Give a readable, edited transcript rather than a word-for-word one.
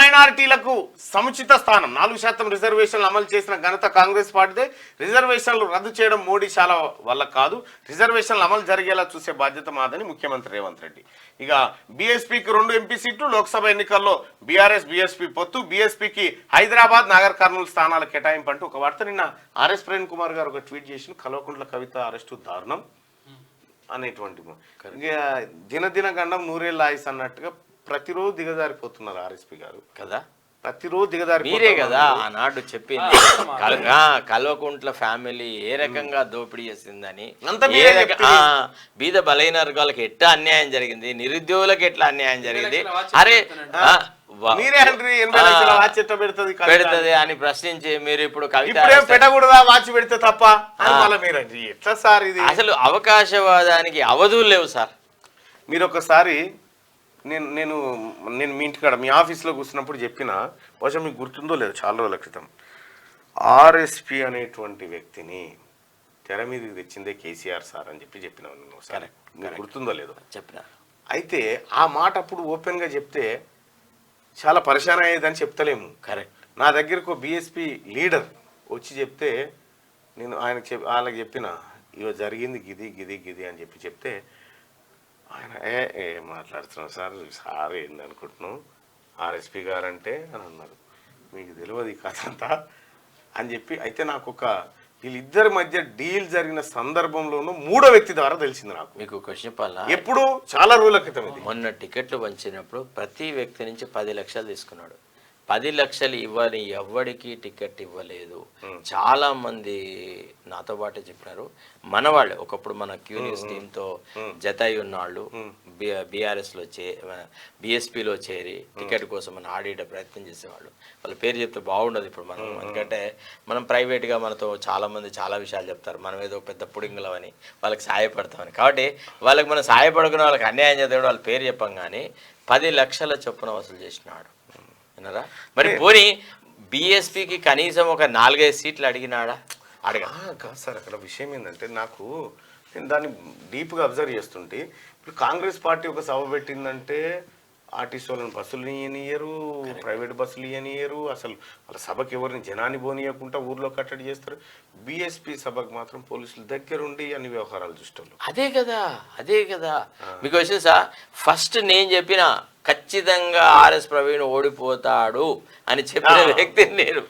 మైనారిటీలకు సముచిత స్థానం 4% రిజర్వేషన్లు అమలు చేసిన ఘనత కాంగ్రెస్ పార్టీదే. రిజర్వేషన్లు రద్దు చేయడం మోడీ శాల వల్ల కాదు, రిజర్వేషన్లు అమలు జరిగేలా చూసే బాధ్యత మాదని ముఖ్యమంత్రి రేవంత్ రెడ్డి. ఇక బీఎస్పీకి 2 ఎంపీ సీట్లు, లోక్సభ ఎన్నికల్లో బీఆర్ఎస్ బీఎస్పీ పొత్తు, బీఎస్పీకి హైదరాబాద్ నాగర్ కర్నూలు స్థానాల కేటాయింపు అంటూ ఒక వార్త నిన్న ఆర్ఎస్ ప్రేమ్ కుమార్ గారు ఒక ట్వీట్ చేసిన కల్వకుంట్ల కవిత అరెస్టు దారుణం అనేటువంటి. ఇక దినదిన గండం నూరేళ్ళ ఆయుస్ అన్నట్టుగా ప్రతిరోజు దిగజారిపోతున్నారు ఆర్ఎస్పీ గారు కదా, ప్రతిరోజు దిగజారి. మీరే కదా ఆనాడు చెప్పింది కల్వకుంట్ల ఫ్యామిలీ ఏ రకంగా దోపిడీ చేసిందని, బీద బలైన వర్గాలకు ఎట్లా అన్యాయం జరిగింది, నిరుద్యోగులకు ఎట్లా అన్యాయం జరిగింది, అరే పెడుతుంది అని ప్రశ్నించి మీరు ఇప్పుడు పెట్టకూడదా వాచ్ పెడితే తప్ప ఎట్లా సార్ ఇది? అసలు అవకాశవాదానికి అవధులు లేవు సార్. మీరు ఒకసారి నేను మీ ఇంటికాడ మీ ఆఫీస్లో కూర్చున్నప్పుడు చెప్పిన, బహుశా మీకు గుర్తుందో లేదో, చాలా రోజుల క్రితం ఆర్ఎస్పి అనేటువంటి వ్యక్తిని తెర మీదకి తెచ్చిందే కేసీఆర్ సార్ అని చెప్పిన ఒకసారి, గుర్తుందో లేదో చెప్పిన. అయితే ఆ మాట అప్పుడు ఓపెన్గా చెప్తే చాలా పరిశాన్ అయ్యేదని చెప్తలేము. కరెక్ట్. నా దగ్గరకు బీఎస్పీ లీడర్ వచ్చి చెప్తే నేను వాళ్ళకి చెప్పిన ఇవ జరిగింది గిది గిది గిది అని చెప్తే ఆయన ఏ మాట్లాడుతున్నాం సార్ ఏంది అనుకుంటున్నాం ఆర్ఎస్పీ గారంటే అని అన్నారు. మీకు తెలియదు ఈ కథ అంతా అని చెప్పి. అయితే నాకు వీళ్ళిద్దరి మధ్య డీల్ జరిగిన సందర్భంలోనూ 3వ వ్యక్తి ద్వారా తెలిసింది నాకు. మీకు క్వశ్చన్ చెప్పాలా? ఎప్పుడు చాలా రోజుల క్రితం. మొన్న టికెట్లు పంచినప్పుడు ప్రతి వ్యక్తి నుంచి 10 లక్షలు తీసుకున్నాడు. 10 లక్షలు ఇవ్వని ఎవ్వడికి టికెట్ ఇవ్వలేదు. చాలా మంది నాతో పాటు చెప్పినారు, మన వాళ్ళు ఒకప్పుడు మన క్యూ న్యూస్ టీంతో జత అయి ఉన్నవాళ్ళు బీఆర్ఎస్లో బీఎస్పీలో చేరి టికెట్ కోసం మనం ఆడిట ప్రయత్నం చేసేవాళ్ళు. వాళ్ళ పేరు చెప్తే బాగుండదు ఇప్పుడు మనం, ఎందుకంటే మనం ప్రైవేట్గా మనతో చాలామంది చాలా విషయాలు చెప్తారు, మనం ఏదో పెద్ద పుడింగులవని వాళ్ళకి సహాయపడతామని. కాబట్టి వాళ్ళకి మనం సహాయపడుకున్న వాళ్ళకి అన్యాయం చేద్దాం వాళ్ళ పేరు చెప్పం, కానీ 10 లక్షల చొప్పున వసూలు చేసినాడు విన్నారా? మరి పోనీ బీఎస్పీకి కనీసం ఒక 4-5 సీట్లు అడిగినాడా? కాదు సార్, అక్కడ విషయం ఏంటంటే నేను దాన్ని డీప్గా అబ్జర్వ్ చేస్తుంటే, ఇప్పుడు కాంగ్రెస్ పార్టీ ఒక సభ పెట్టిందంటే ఆర్టీసీ వాళ్ళని బస్సులు ఇయ్యనియరు, ప్రైవేట్ బస్సులు ఇయ్యనియరు, అసలు వాళ్ళ సభకి ఎవరిని జనాన్ని పోనీయకుండా ఊర్లో కట్టడి చేస్తారు. బీఎస్పీ సభకు మాత్రం పోలీసులు దగ్గరుండి అన్ని వ్యవహారాలు చూస్తారు. అదే కదా మీకు వచ్చింది సార్. ఫస్ట్ నేను చెప్పిన ఖచ్చితంగా ఆర్ఎస్ ప్రవీణ్ ఓడిపోతాడు అని చెప్పిన వ్యక్తిని నేను